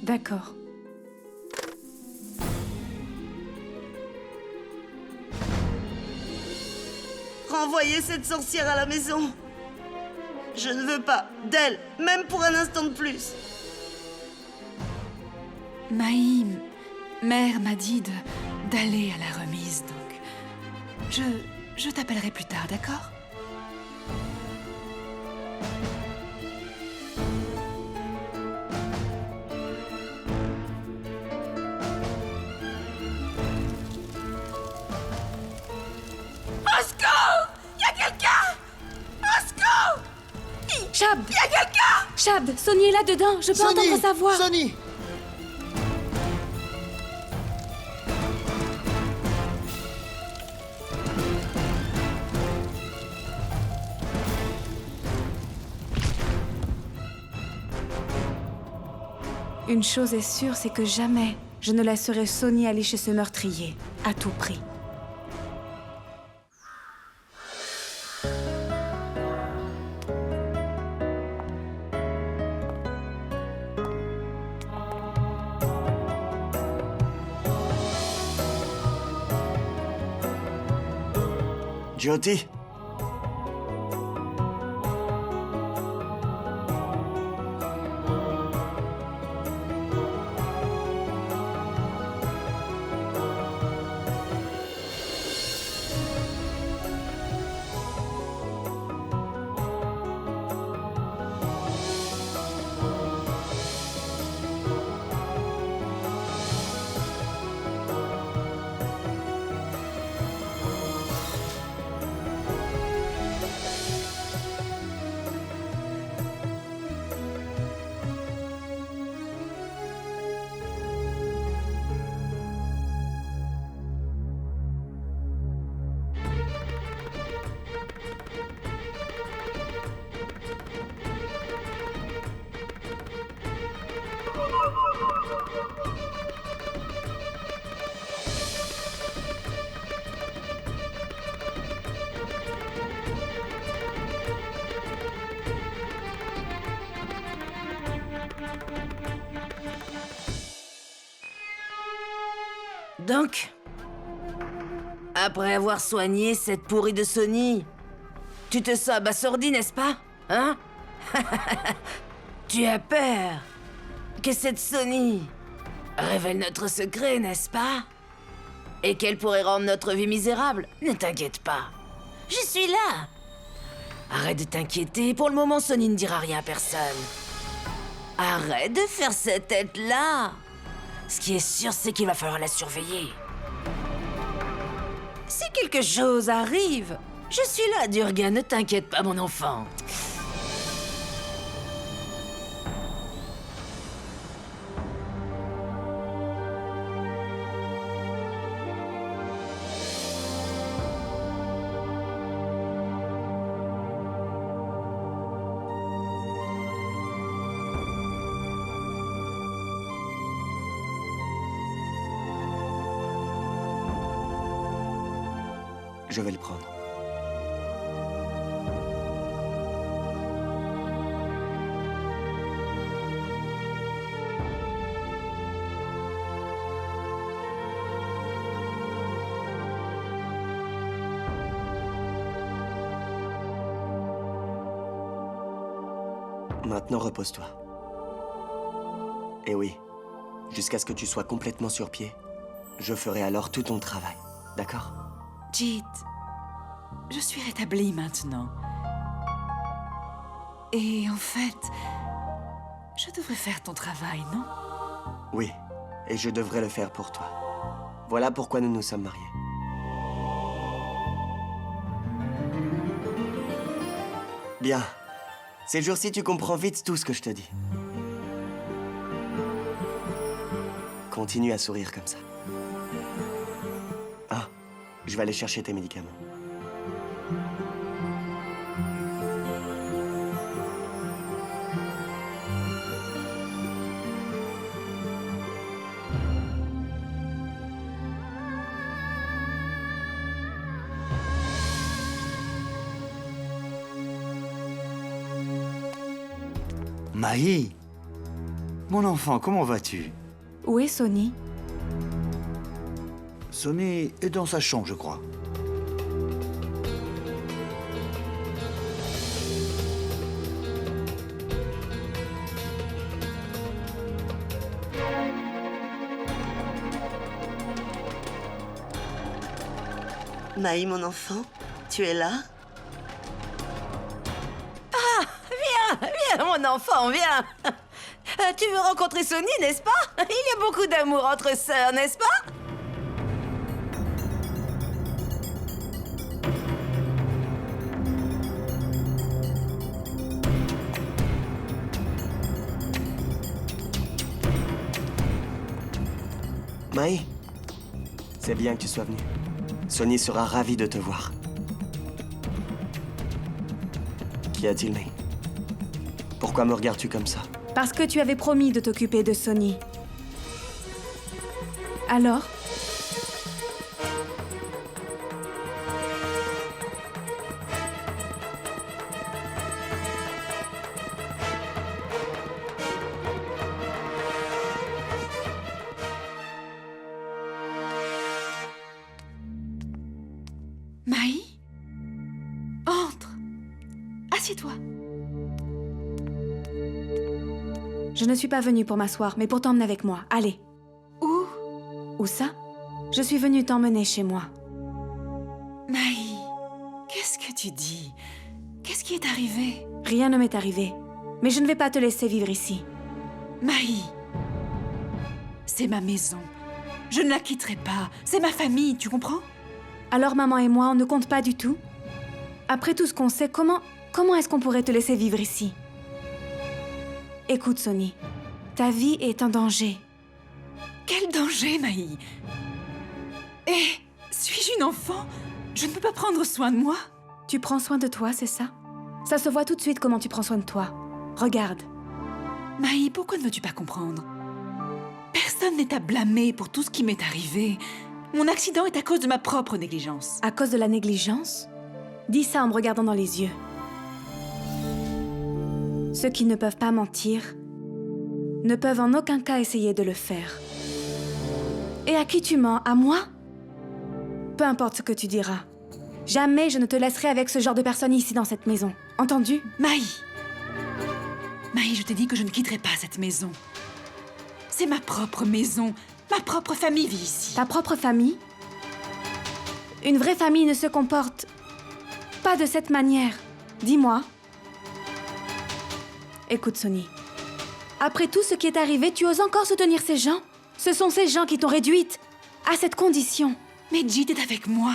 D'accord. Renvoyez cette sorcière à la maison. Je ne veux pas d'elle, même pour un instant de plus. Maïm, mère m'a dit d'aller à la remise, donc... Je t'appellerai plus tard, d'accord? Au secours! Y'a quelqu'un! Au secours! Chab! Y'a quelqu'un! Chab, Sonny est là-dedans, je peux entendre sa voix. Sonny! Une chose est sûre, c'est que jamais je ne laisserai Sonny aller chez ce meurtrier, à tout prix. Jyoti? Donc, après avoir soigné cette pourrie de Sonny, tu te sens abasourdi, n'est-ce pas? Hein? Tu as peur que cette Sonny révèle notre secret, n'est-ce pas? Et qu'elle pourrait rendre notre vie misérable? Ne t'inquiète pas, je suis là. Arrête de t'inquiéter, pour le moment Sonny ne dira rien à personne. Arrête de faire cette tête-là. Ce qui est sûr, c'est qu'il va falloir la surveiller. Si quelque chose arrive, je suis là, Durga, ne t'inquiète pas, mon enfant. Je vais le prendre. Maintenant, repose-toi. Et oui, jusqu'à ce que tu sois complètement sur pied, je ferai alors tout ton travail, d'accord? Jeet, je suis rétablie maintenant. Et en fait, je devrais faire ton travail, non? Oui, et je devrais le faire pour toi. Voilà pourquoi nous nous sommes mariés. Bien. Ces jours-ci, tu comprends vite tout ce que je te dis. Continue à sourire comme ça. Ah, je vais aller chercher tes médicaments. Mahi, mon enfant, comment vas-tu? Où est Sonny? Sonny est dans sa chambre, je crois. Mahi, mon enfant, tu es là? Viens, mon enfant, viens. Tu veux rencontrer Sonny, n'est-ce pas? Il y a beaucoup d'amour entre sœurs, n'est-ce pas? Mahi, c'est bien que tu sois venue. Sonny sera ravi de te voir. Qu'y a-t-il, Mahi? Pourquoi me regardes-tu comme ça? Parce que tu avais promis de t'occuper de Sonny. Alors? Mahi? Entre. Assieds-toi. Je ne suis pas venue pour m'asseoir, mais pour t'emmener avec moi. Allez. Où? Où ça? Je suis venue t'emmener chez moi. Mahi, qu'est-ce que tu dis? Qu'est-ce qui est arrivé? Rien ne m'est arrivé. Mais je ne vais pas te laisser vivre ici. Mahi, c'est ma maison. Je ne la quitterai pas. C'est ma famille, tu comprends? Alors maman et moi, on ne compte pas du tout? Après tout ce qu'on sait, comment est-ce qu'on pourrait te laisser vivre ici? Écoute, Sonny, ta vie est en danger. Quel danger, Mahi? Eh, suis-je une enfant? Je ne peux pas prendre soin de moi? Tu prends soin de toi, c'est ça? Ça se voit tout de suite comment tu prends soin de toi. Regarde. Mahi, pourquoi ne veux-tu pas comprendre? Personne n'est à blâmer pour tout ce qui m'est arrivé. Mon accident est à cause de ma propre négligence. À cause de la négligence? Dis ça en me regardant dans les yeux. Ceux qui ne peuvent pas mentir ne peuvent en aucun cas essayer de le faire. Et à qui tu mens? À moi? Peu importe ce que tu diras. Jamais je ne te laisserai avec ce genre de personne ici dans cette maison. Entendu? Maï! Maï, je t'ai dit que je ne quitterai pas cette maison. C'est ma propre maison. Ma propre famille vit ici. Ta propre famille? Une vraie famille ne se comporte pas de cette manière. Dis-moi. Écoute, Sonny. Après tout ce qui est arrivé, tu oses encore soutenir ces gens? Ce sont ces gens qui t'ont réduite à cette condition. Mais Jit est avec moi.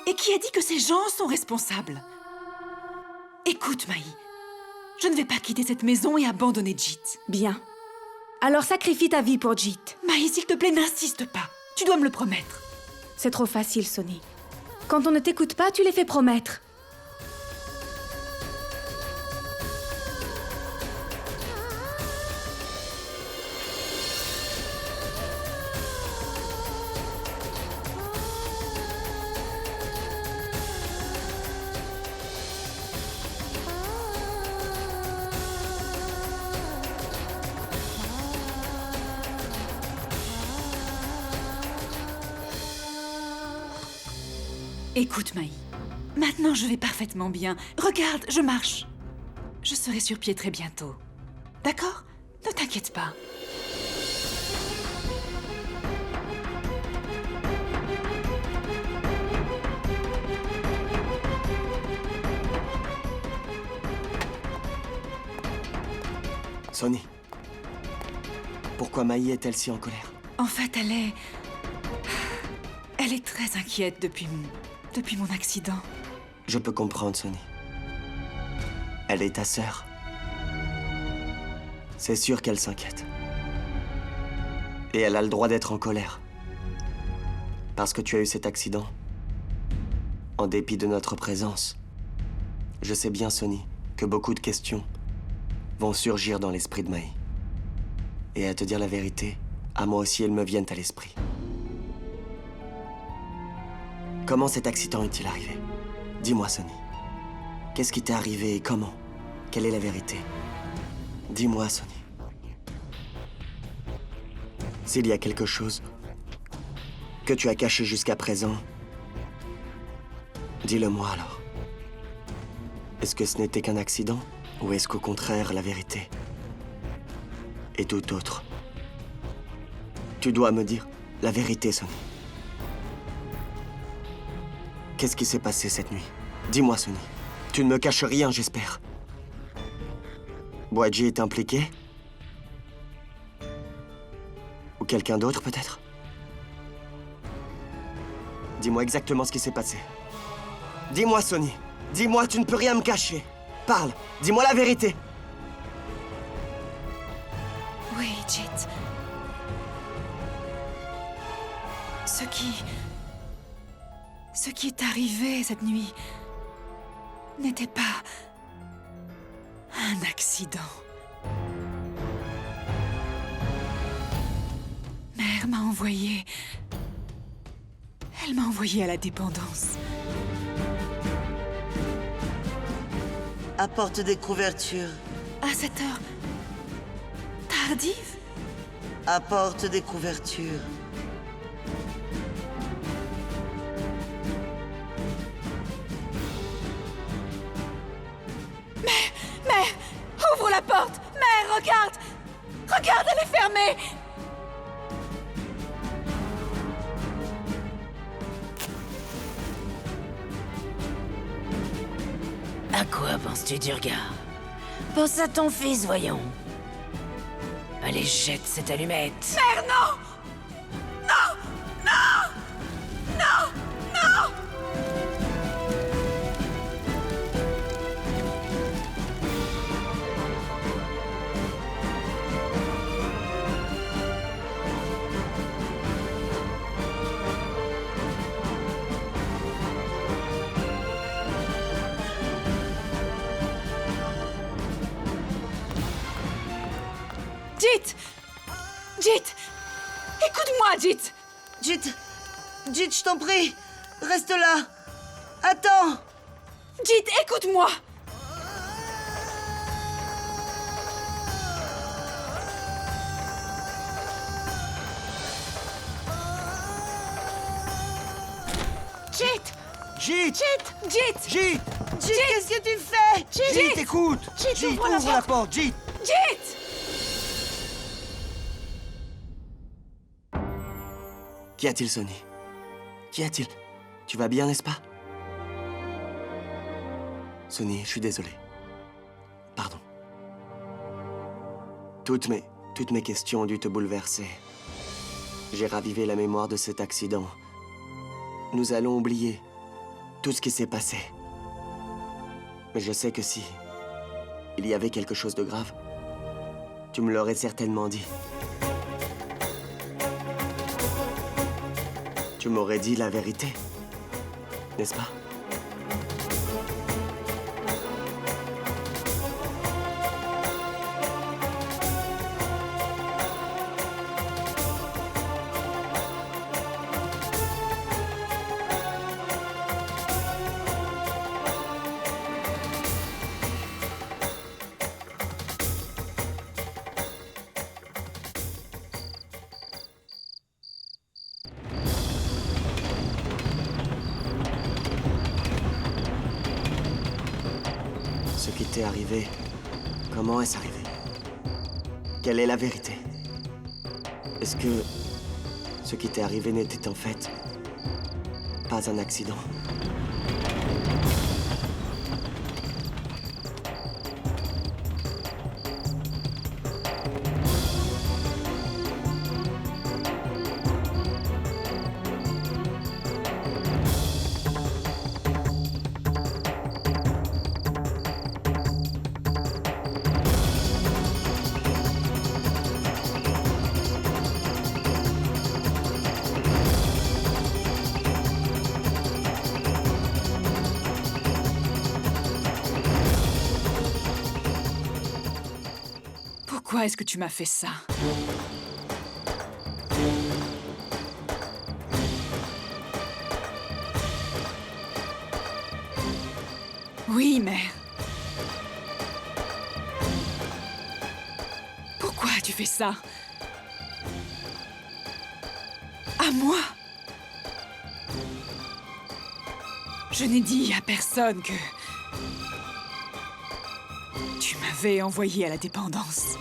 Et qui a dit que ces gens sont responsables? Écoute, Maï. Je ne vais pas quitter cette maison et abandonner Jit. Bien. Alors sacrifie ta vie pour Jit. Maï, s'il te plaît, n'insiste pas. Tu dois me le promettre. C'est trop facile, Sonny. Quand on ne t'écoute pas, tu les fais promettre. Écoute, Maï. Maintenant, je vais parfaitement bien. Regarde, je marche. Je serai sur pied très bientôt. D'accord? Ne t'inquiète pas. Sonny. Pourquoi Maï est-elle si en colère? En fait, elle est très inquiète depuis mon accident. Je peux comprendre, Sonny. Elle est ta sœur. C'est sûr qu'elle s'inquiète. Et elle a le droit d'être en colère. Parce que tu as eu cet accident. En dépit de notre présence. Je sais bien, Sonny, que beaucoup de questions vont surgir dans l'esprit de Maï. Et à te dire la vérité, à moi aussi, elles me viennent à l'esprit. Comment cet accident est-il arrivé? Dis-moi, Sonny. Qu'est-ce qui t'est arrivé et comment? Quelle est la vérité? Dis-moi, Sonny. S'il y a quelque chose que tu as caché jusqu'à présent, dis-le-moi alors. Est-ce que ce n'était qu'un accident? Ou est-ce qu'au contraire, la vérité est tout autre? Tu dois me dire la vérité, Sonny. Qu'est-ce qui s'est passé cette nuit? Dis-moi, Sonny. Tu ne me caches rien, j'espère. Boadji est impliqué? Ou quelqu'un d'autre, peut-être? Dis-moi exactement ce qui s'est passé. Dis-moi, Sonny. Dis-moi, tu ne peux rien me cacher. Parle. Dis-moi la vérité. Oui, Jit. Ce qui est arrivé cette nuit n'était pas un accident. Mère m'a envoyé... Elle m'a envoyé à la dépendance. Apporte des couvertures. À cette heure tardive? Apporte des couvertures. Mère, ouvre la porte! Mère, regarde! Regarde, elle est fermée! À quoi penses-tu, Durga? Pense à ton fils, voyons. Allez, jette cette allumette. Mère, non! Jit! Jit! Écoute-moi, Jit! Jit, je t'en prie, reste là. Attends. Jit, écoute-moi! Jit! Jit! Jit! Jit! Jit, qu'est-ce que tu fais? Jit, écoute! Jit, Jit, ouvre la porte, Jit! Jit! Qu'y a-t-il, Sonny? Qu'y a-t-il? Tu vas bien, n'est-ce pas? Sonny, je suis désolé. Pardon. Toutes mes questions ont dû te bouleverser. J'ai ravivé la mémoire de cet accident. Nous allons oublier tout ce qui s'est passé. Mais je sais que si il y avait quelque chose de grave, tu me l'aurais certainement dit. Tu m'aurais dit la vérité, n'est-ce pas? Ce qui t'est arrivé, comment est-ce arrivé? Quelle est la vérité? Est-ce que ce qui t'est arrivé n'était en fait pas un accident? Pourquoi est-ce que tu m'as fait ça? Oui, mère. Pourquoi tu fais ça? À moi? Je n'ai dit à personne que tu m'avais envoyé à la dépendance.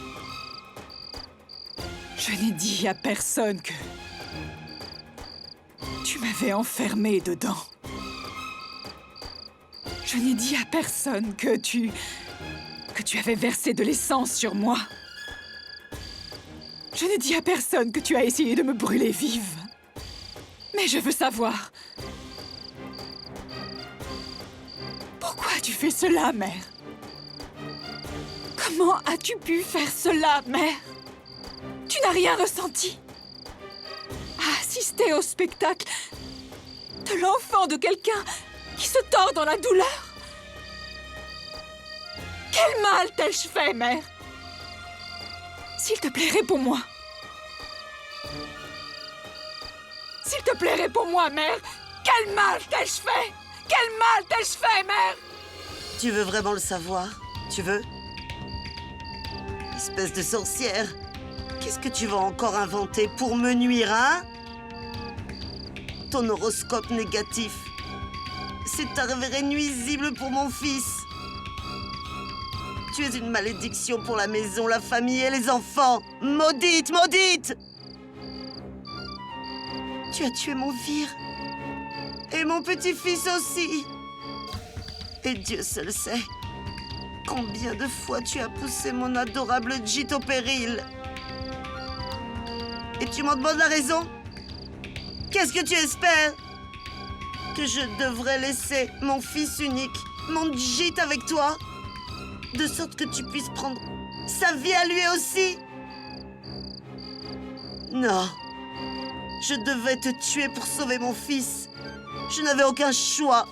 Je n'ai dit à personne que tu m'avais enfermé dedans. Je n'ai dit à personne que tu avais versé de l'essence sur moi. Je n'ai dit à personne que tu as essayé de me brûler vive. Mais je veux savoir. Pourquoi tu fais cela, mère? Comment as-tu pu faire cela, mère? Tu n'as rien ressenti? À assister au spectacle de l'enfant de quelqu'un qui se tord dans la douleur? Quel mal t'ai-je fait, mère? S'il te plaît, réponds-moi. S'il te plaît, réponds-moi, mère. Quel mal t'ai-je fait? Quel mal t'ai-je fait, mère? Tu veux vraiment le savoir? Tu veux? Espèce de sorcière. Qu'est-ce que tu vas encore inventer pour me nuire, hein? Ton horoscope négatif. C'est avéré nuisible pour mon fils. Tu es une malédiction pour la maison, la famille et les enfants. Maudite, maudite! Tu as tué mon Vir. Et mon petit-fils aussi. Et Dieu seul sait combien de fois tu as poussé mon adorable Jit au péril. Et tu m'en demandes la raison? Qu'est-ce que tu espères? Que je devrais laisser mon fils unique, mon Jit avec toi? De sorte que tu puisses prendre sa vie à lui aussi? Non. Je devais te tuer pour sauver mon fils. Je n'avais aucun choix.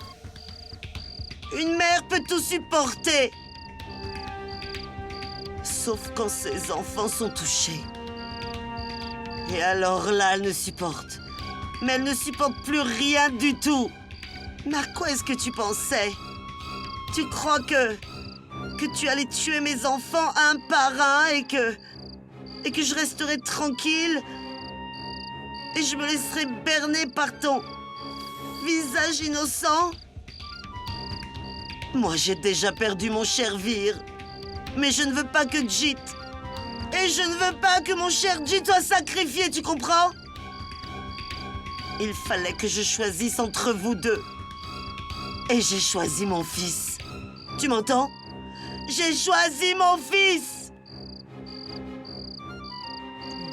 Une mère peut tout supporter. Sauf quand ses enfants sont touchés. Et alors là, elle ne supporte. Mais elle ne supporte plus rien du tout. Mais à quoi est-ce que tu pensais? Tu crois que tu allais tuer mes enfants un par un et que je resterais tranquille et je me laisserais berner par ton visage innocent? Moi, j'ai déjà perdu mon cher Vir. Mais je ne veux pas que Jit... Et je ne veux pas que mon cher Jit soit sacrifié, tu comprends? Il fallait que je choisisse entre vous deux. Et j'ai choisi mon fils. Tu m'entends? J'ai choisi mon fils!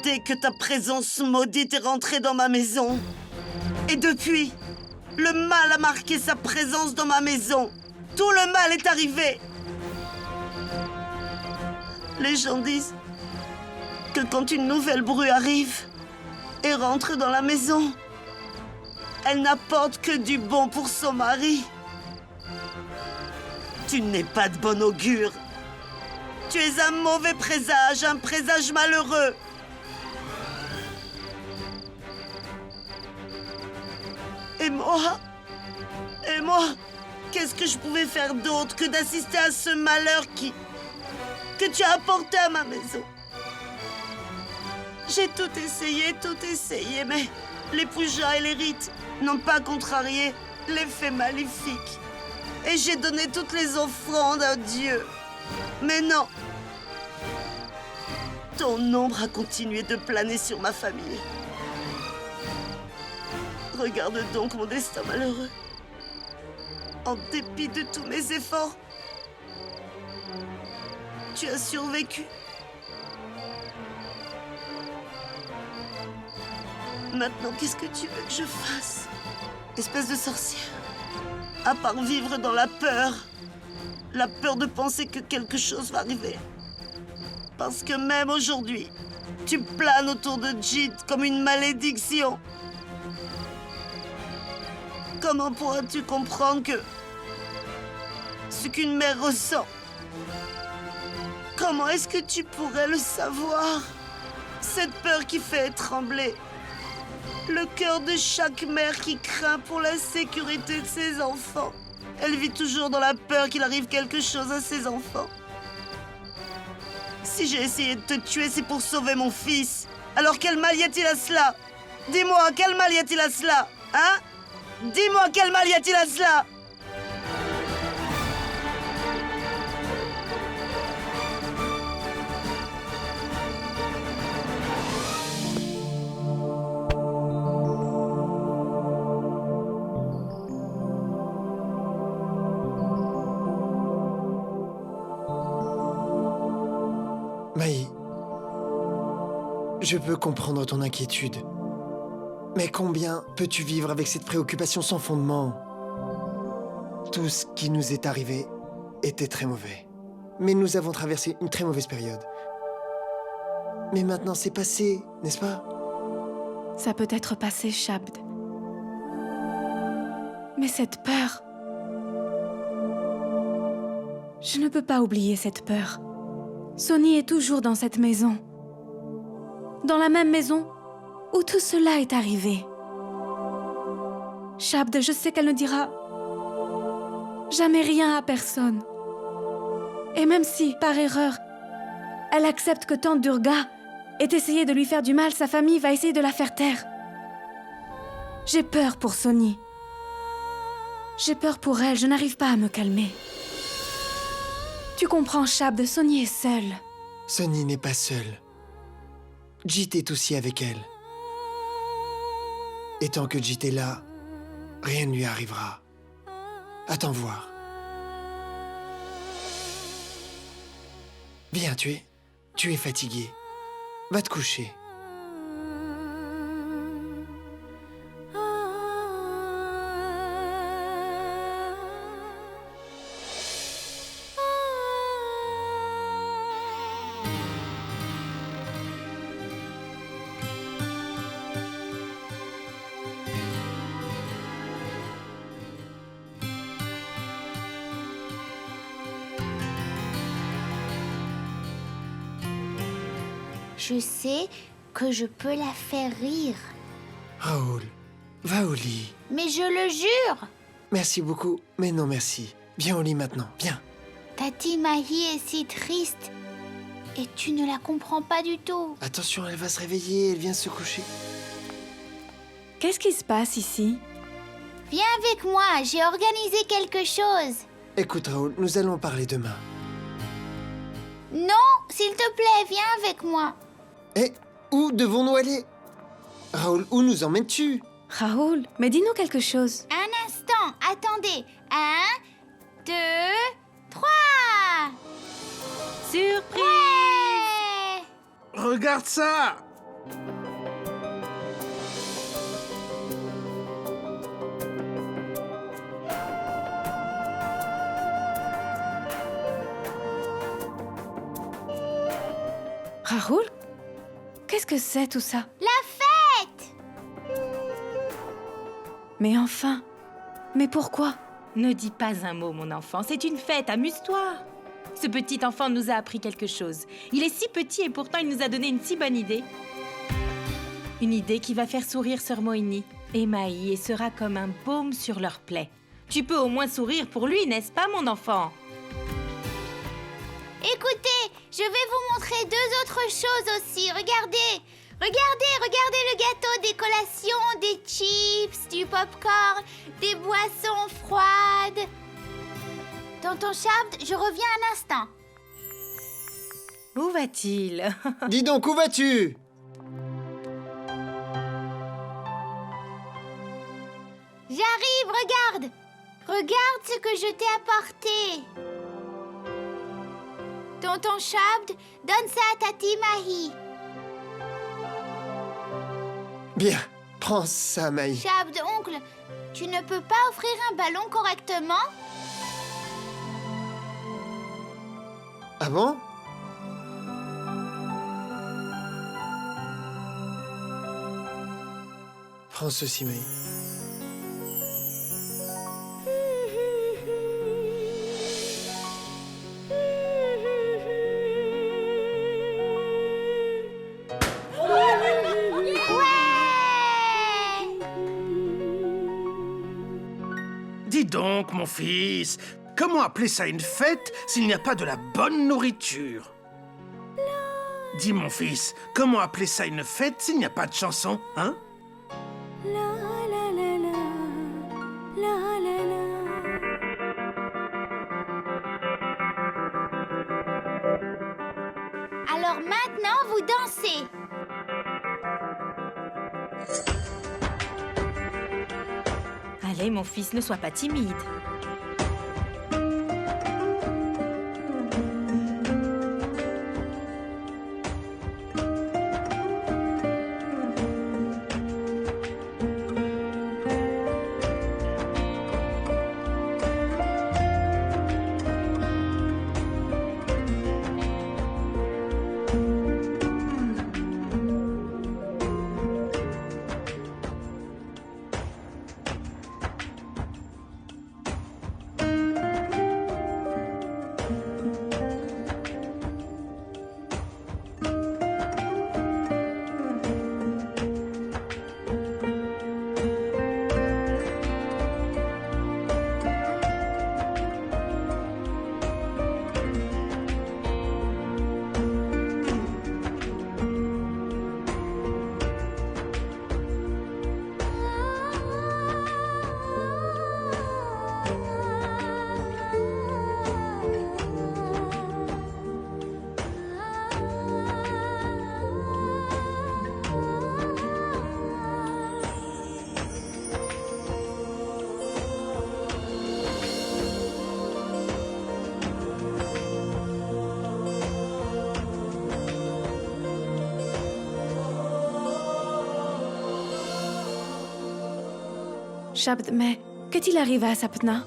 Dès que ta présence maudite est rentrée dans ma maison, et depuis, le mal a marqué sa présence dans ma maison. Tout le mal est arrivé. Les gens disent que quand une nouvelle bru arrive et rentre dans la maison, elle n'apporte que du bon pour son mari. Tu n'es pas de bon augure. Tu es un mauvais présage, un présage malheureux. Et moi, qu'est-ce que je pouvais faire d'autre que d'assister à ce malheur que tu as apporté à ma maison? J'ai tout essayé, mais les Poujas et les rites n'ont pas contrarié l'effet maléfique. Et j'ai donné toutes les offrandes à Dieu. Mais non, ton ombre a continué de planer sur ma famille. Regarde donc mon destin malheureux. En dépit de tous mes efforts, tu as survécu. Maintenant, qu'est-ce que tu veux que je fasse, espèce de sorcière? À part vivre dans la peur de penser que quelque chose va arriver. Parce que même aujourd'hui, tu planes autour de Jit comme une malédiction. Comment pourras-tu comprendre ce qu'une mère ressent? Comment est-ce que tu pourrais le savoir? Cette peur qui fait trembler le cœur de chaque mère qui craint pour la sécurité de ses enfants. Elle vit toujours dans la peur qu'il arrive quelque chose à ses enfants. Si j'ai essayé de te tuer, c'est pour sauver mon fils. Alors quel mal y a-t-il à cela? Dis-moi, quel mal y a-t-il à cela? Hein? Dis-moi, quel mal y a-t-il à cela? Maï, je peux comprendre ton inquiétude. Mais combien peux-tu vivre avec cette préoccupation sans fondement? Tout ce qui nous est arrivé était très mauvais. Mais nous avons traversé une très mauvaise période. Mais maintenant c'est passé, n'est-ce pas? Ça peut être passé, Shabd. Mais cette peur... Je ne peux pas oublier cette peur. Sonny est toujours dans cette maison. Dans la même maison où tout cela est arrivé. Shabd, je sais qu'elle ne dira jamais rien à personne. Et même si, par erreur, elle accepte que Tante Durga ait essayé de lui faire du mal, sa famille va essayer de la faire taire. J'ai peur pour Sonny. J'ai peur pour elle, je n'arrive pas à me calmer. Tu comprends, Shabd, Sonny est seule. Sonny n'est pas seule. Jit est aussi avec elle. Et tant que Jit est là, rien ne lui arrivera. Attends voir. Viens, tu es fatigué. Va te coucher. Je sais que je peux la faire rire. Raoul, va au lit. Mais je le jure, Merci beaucoup, mais non merci. Viens au lit maintenant, viens. Tati Mahi est si triste. Et tu ne la comprends pas du tout. Attention, elle va se réveiller, elle vient se coucher. Qu'est-ce qui se passe ici? Viens avec moi, j'ai organisé quelque chose. Écoute Raoul, nous allons parler demain. Non, s'il te plaît, viens avec moi. Eh, où devons-nous aller? Raoul, où nous emmènes-tu? Raoul, mais dis-nous quelque chose. Un instant, attendez. 1, 2, 3. Surprise! Ouais! Regarde ça! Raoul? Qu'est-ce que c'est tout ça? La fête! Mais enfin, mais pourquoi? Ne dis pas un mot, mon enfant. C'est une fête, amuse-toi. Ce petit enfant nous a appris quelque chose. Il est si petit et pourtant il nous a donné une si bonne idée. Une idée qui va faire sourire Sœur Moini et Maï et sera comme un baume sur leur plaie. Tu peux au moins sourire pour lui, n'est-ce pas, mon enfant? Écoutez, je vais vous montrer 2 autres choses aussi. Regardez, regardez le gâteau, des collations, des chips, du popcorn, des boissons froides. Tonton Shabd, je reviens un instant. Où va-t-il? Dis donc, où vas-tu? J'arrive, regarde. Regarde ce que je t'ai apporté. Tonton Shabd, donne ça à Tati Mahi. Bien, prends ça, Maï. Shabd, oncle, tu ne peux pas offrir un ballon correctement? Ah bon? Prends ceci, Maï. Dis donc, mon fils, comment appeler ça une fête s'il n'y a pas de la bonne nourriture? Dis, mon fils, comment appeler ça une fête s'il n'y a pas de chanson, hein? Alors maintenant, vous dansez. Allez, mon fils, ne sois pas timide. Shabd, mais qu'est-il arrivé à Sapna?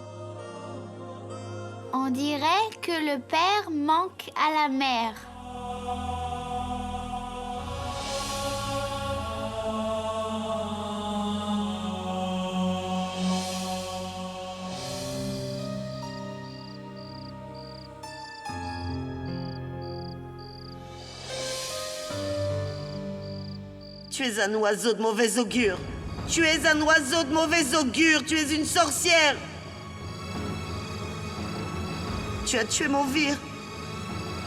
On dirait que le père manque à la mère. Tu es un oiseau de mauvais augure. Tu es un oiseau de mauvais augure. Tu es une sorcière. Tu as tué mon Vir.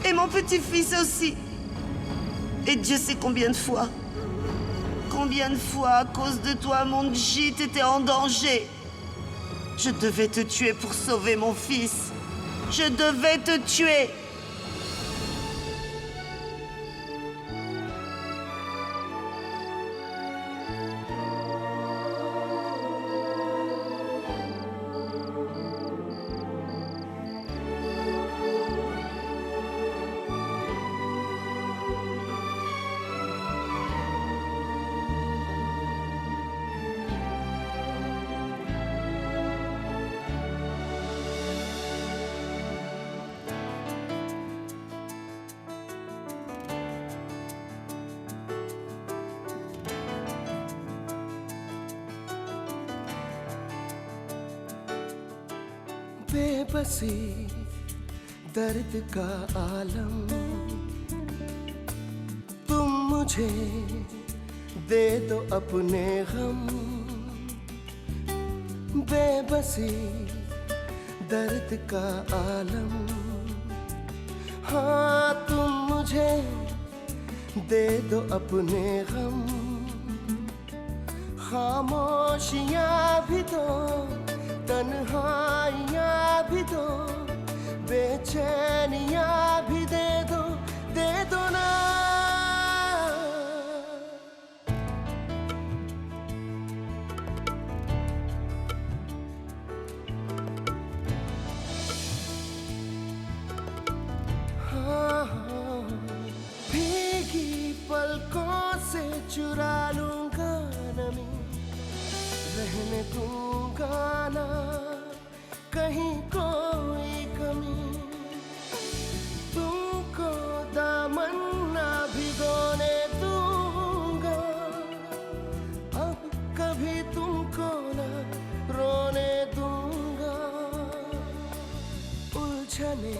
Et mon petit-fils aussi. Et Dieu sait combien de fois. Combien de fois, à cause de toi, mon gîte était en danger. Je devais te tuer pour sauver mon fils. Je devais te tuer. बेबसी दर्द का आलम तुम मुझे दे दो अपने गम बेबसी दर्द का आलम हाँ तुम मुझे दे दो अपने गम खामोशियाँ भी दो तन्हाइयाँ भी दो बेचैनियाँ भी दे दो ना हाँ भीगी पलकों से चुरा लूंगा नमी रहने दूंगा ना कहीं कोई कमी तुमको दामन ना भिगोने दूंगा अब कभी तुमको ना रोने दूंगा उलझने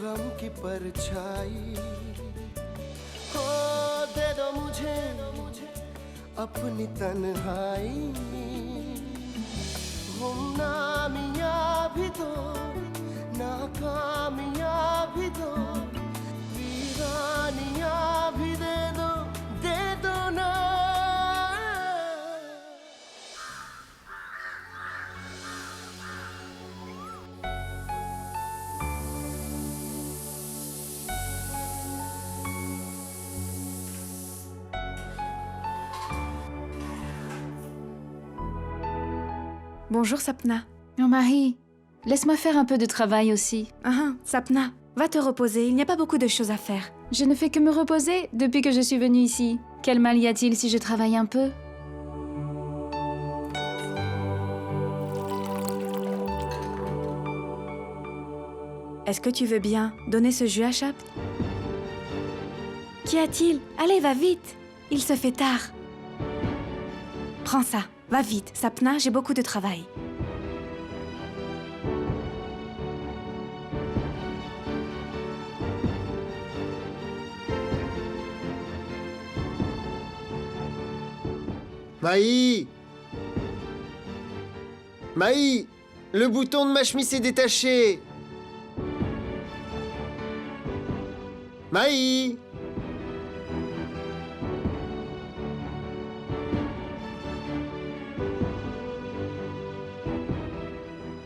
गम की परछाई हो दे दो मुझे अपनी तन्हाई गुमनामियाँ भी दो नाकामियाँ भी दो वीरानियाँ भी दे दो ना Bonjour Sapna. Oh Marie, laisse-moi faire un peu de travail aussi. Sapna, va te reposer, il n'y a pas beaucoup de choses à faire. Je ne fais que me reposer depuis que je suis venue ici. Quel mal y a-t-il si je travaille un peu? Est-ce que tu veux bien donner ce jus à Chapt? Qu'y a-t-il? Allez, va vite. Il se fait tard. Prends ça, va vite. Sapna, j'ai beaucoup de travail. Maï! Maï! Le bouton de ma chemise est détaché! Maï!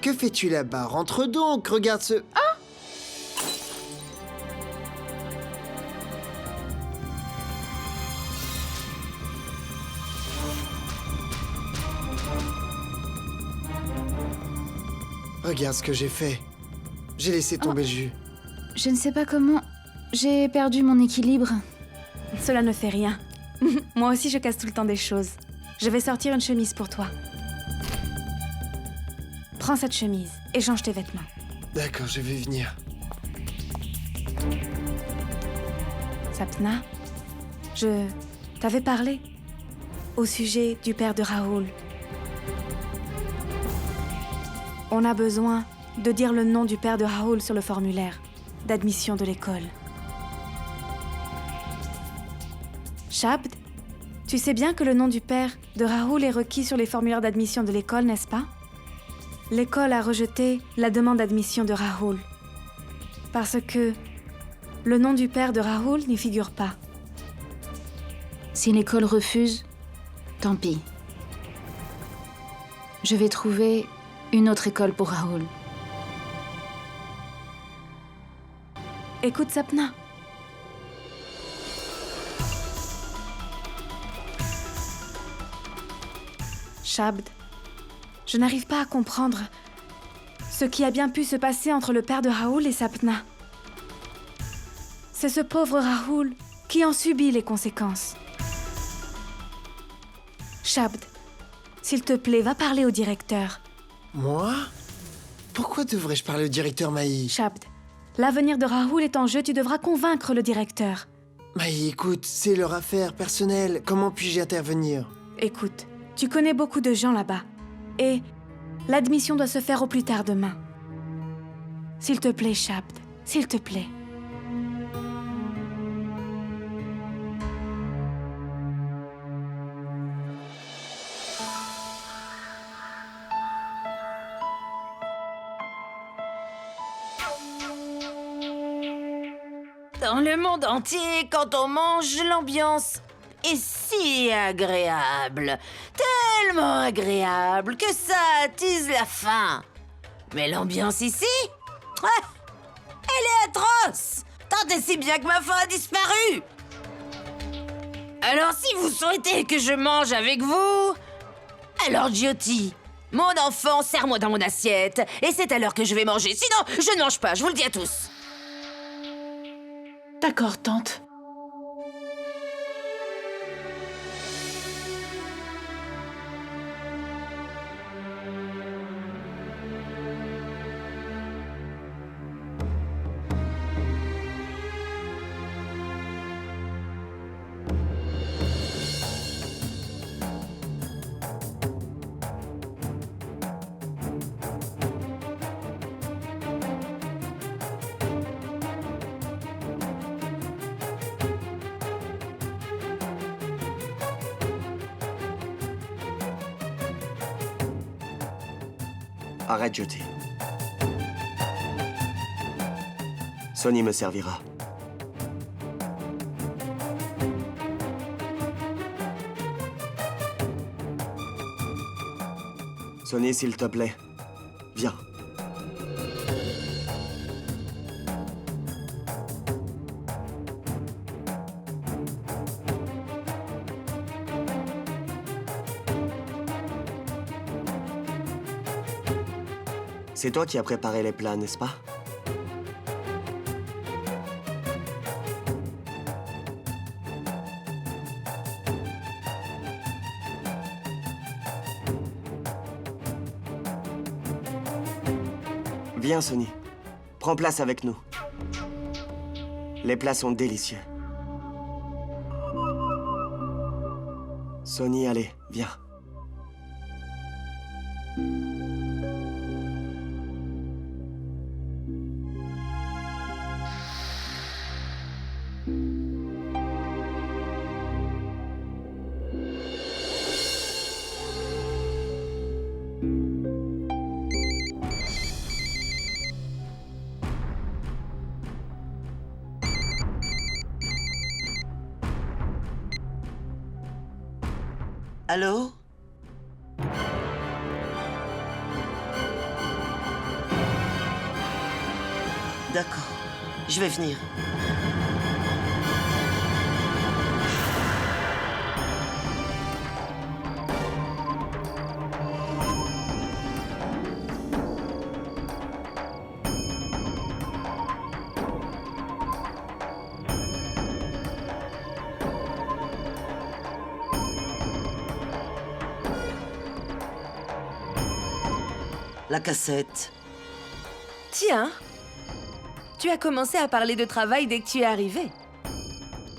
Que fais-tu là-bas? Rentre donc, regarde ce... Ah! Regarde ce que j'ai fait. J'ai laissé tomber le jus. Je ne sais pas comment... J'ai perdu mon équilibre. Cela ne fait rien. Moi aussi, je casse tout le temps des choses. Je vais sortir une chemise pour toi. Prends cette chemise et change tes vêtements. D'accord, je vais venir. Sapna, je t'avais parlé au sujet du père de Raoul. On a besoin de dire le nom du père de Raoul sur le formulaire d'admission de l'école. Chapt, Tu sais bien que le nom du père de Rahul est requis sur les formulaires d'admission de l'école, n'est-ce pas? L'école a rejeté la demande d'admission de Rahul. Parce que le nom du père de Rahul n'y figure pas. Si l'école refuse, tant pis. Je vais trouver une autre école pour Rahul. Écoute, Sapna. Shabd, je n'arrive pas à comprendre ce qui a bien pu se passer entre le père de Rahul et Sapna. C'est ce pauvre Rahul qui en subit les conséquences. Shabd, s'il te plaît, va parler au directeur. Moi? Pourquoi devrais-je parler au directeur, Maï? Shabd, l'avenir de Rahul est en jeu, tu devras convaincre le directeur. Maï, écoute, c'est leur affaire personnelle. Comment puis-je intervenir? Écoute, tu connais beaucoup de gens là-bas. Et l'admission doit se faire au plus tard demain. S'il te plaît, Shabd, s'il te plaît. Dans le monde entier, quand on mange, l'ambiance est si agréable. Tellement agréable que ça attise la faim. Mais l'ambiance ici, elle est atroce. Tant et si bien que ma faim a disparu. Alors si vous souhaitez que je mange avec vous, alors Jyoti, mon enfant, serre-moi dans mon assiette. Et c'est à l'heure que je vais manger. Sinon, je ne mange pas, je vous le dis à tous. D'accord, tante. Arrête, Jyoti. Sonny me servira. Sonny, s'il te plaît, viens. C'est toi qui as préparé les plats, n'est-ce pas? Viens, Sonny. Prends place avec nous. Les plats sont délicieux. Sonny, allez, viens. Allô? D'accord, je vais venir. La cassette. Tiens, tu as commencé à parler de travail dès que tu es arrivée.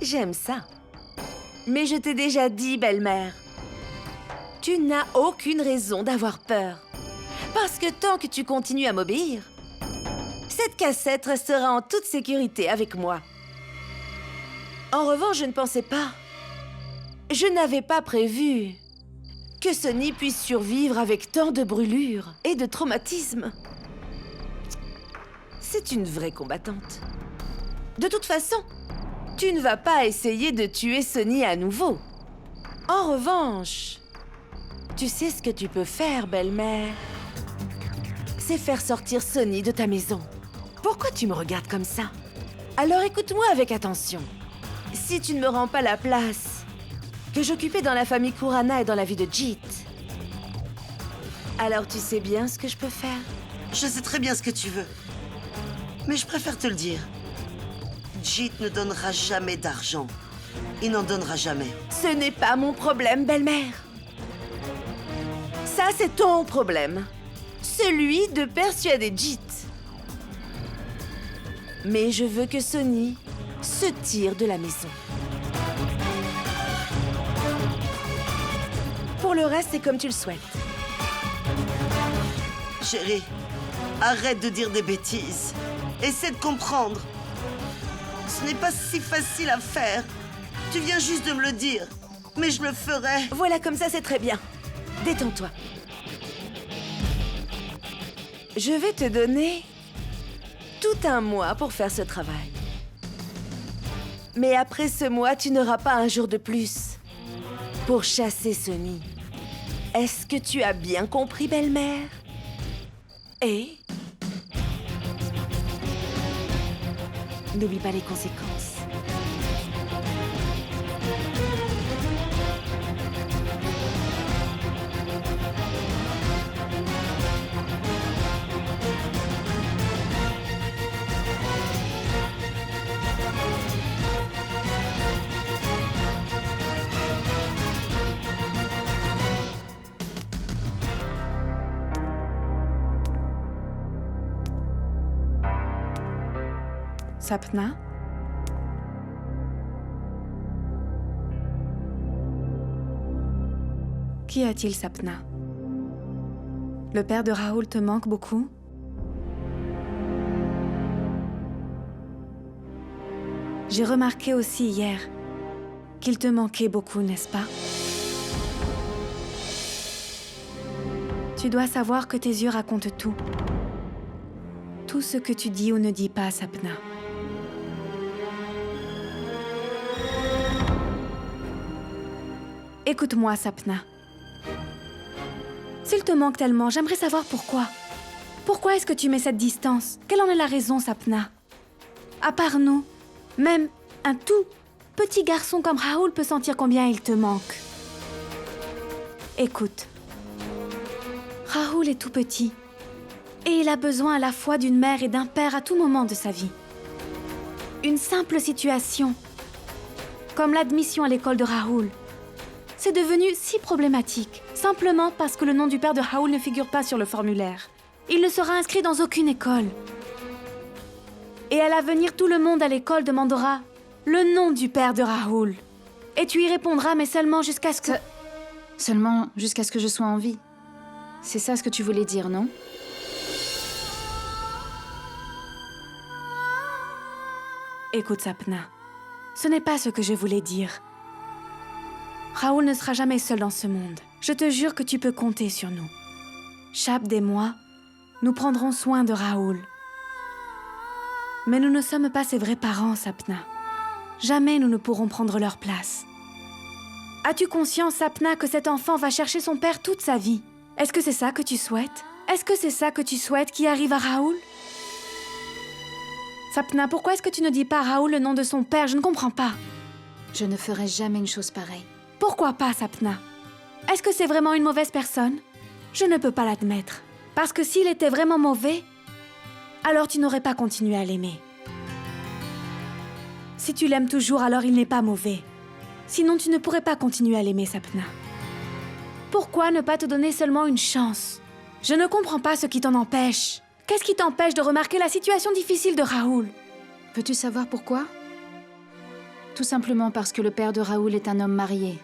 J'aime ça. Mais je t'ai déjà dit, belle-mère, tu n'as aucune raison d'avoir peur. Parce que tant que tu continues à m'obéir, cette cassette restera en toute sécurité avec moi. En revanche, je ne pensais pas Je n'avais pas prévu que Sonny puisse survivre avec tant de brûlures et de traumatismes. C'est une vraie combattante. De toute façon, tu ne vas pas essayer de tuer Sonny à nouveau. En revanche, tu sais ce que tu peux faire, belle-mère? C'est faire sortir Sonny de ta maison. Pourquoi tu me regardes comme ça? Alors écoute-moi avec attention. Si tu ne me rends pas la place que j'occupais dans la famille Kurana et dans la vie de Jeet, alors tu sais bien ce que je peux faire? Je sais très bien ce que tu veux. Mais je préfère te le dire. Jeet ne donnera jamais d'argent. Il n'en donnera jamais. Ce n'est pas mon problème, belle-mère. Ça, c'est ton problème. Celui de persuader Jeet. Mais je veux que Sonny se tire de la maison. Pour le reste, c'est comme tu le souhaites. Chérie, arrête de dire des bêtises. Essaie de comprendre. Ce n'est pas si facile à faire. Tu viens juste de me le dire. Mais je le ferai. Voilà, comme ça, c'est très bien. Détends-toi. Je vais te donner tout un mois pour faire ce travail. Mais après ce mois, tu n'auras pas un jour de plus pour chasser Sonny. Est-ce que tu as bien compris, belle-mère? Et n'oublie pas les conséquences. Sapna? Qu'y a-t-il, Sapna? Le père de Rahul te manque beaucoup? J'ai remarqué aussi hier qu'il te manquait beaucoup, n'est-ce pas? Tu dois savoir que tes yeux racontent tout. Tout ce que tu dis ou ne dis pas, Sapna. Écoute-moi, Sapna. S'il te manque tellement, j'aimerais savoir pourquoi. Pourquoi est-ce que tu mets cette distance? Quelle en est la raison, Sapna? À part nous, même un tout petit garçon comme Rahul peut sentir combien il te manque. Écoute. Rahul est tout petit. Et il a besoin à la fois d'une mère et d'un père à tout moment de sa vie. Une simple situation, comme l'admission à l'école de Rahul, c'est devenu si problématique, simplement parce que le nom du père de Rahul ne figure pas sur le formulaire. Il ne sera inscrit dans aucune école. Et à l'avenir, tout le monde à l'école demandera le nom du père de Rahul. Et tu y répondras, mais seulement jusqu'à ce que... Seulement jusqu'à ce que je sois en vie. C'est ça ce que tu voulais dire, non? Écoute, Sapna, ce n'est pas ce que je voulais dire. Rahul ne sera jamais seul dans ce monde. Je te jure que tu peux compter sur nous. Shabd et moi, nous prendrons soin de Rahul. Mais nous ne sommes pas ses vrais parents, Sapna. Jamais nous ne pourrons prendre leur place. As-tu conscience, Sapna, que cet enfant va chercher son père toute sa vie? Est-ce que c'est ça que tu souhaites? Est-ce que c'est ça que tu souhaites qui arrive à Rahul? Sapna, pourquoi est-ce que tu ne dis pas à Rahul le nom de son père? Je ne comprends pas. Je ne ferai jamais une chose pareille. Pourquoi pas, Sapna? Est-ce que c'est vraiment une mauvaise personne? Je ne peux pas l'admettre. Parce que s'il était vraiment mauvais, alors tu n'aurais pas continué à l'aimer. Si tu l'aimes toujours, alors il n'est pas mauvais. Sinon, tu ne pourrais pas continuer à l'aimer, Sapna. Pourquoi ne pas te donner seulement une chance? Je ne comprends pas ce qui t'en empêche. Qu'est-ce qui t'empêche de remarquer la situation difficile de Rahul? Peux-tu savoir pourquoi? Tout simplement parce que le père de Rahul est un homme marié.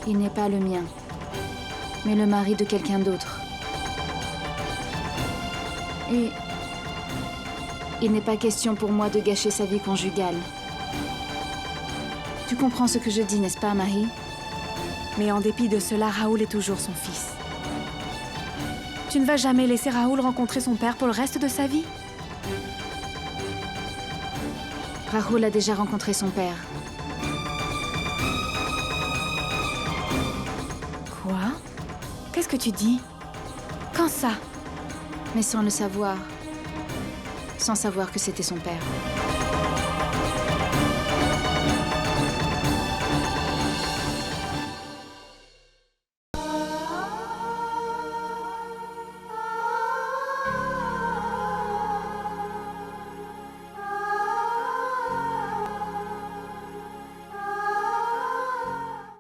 Il n'est pas le mien, mais le mari de quelqu'un d'autre. Et il n'est pas question pour moi de gâcher sa vie conjugale. Tu comprends ce que je dis, n'est-ce pas, Mahi? Mais en dépit de cela, Raoul est toujours son fils. Tu ne vas jamais laisser Raoul rencontrer son père pour le reste de sa vie? Raoul a déjà rencontré son père. Quoi? Qu'est-ce que tu dis? Quand ça? Mais sans le savoir. Sans savoir que c'était son père.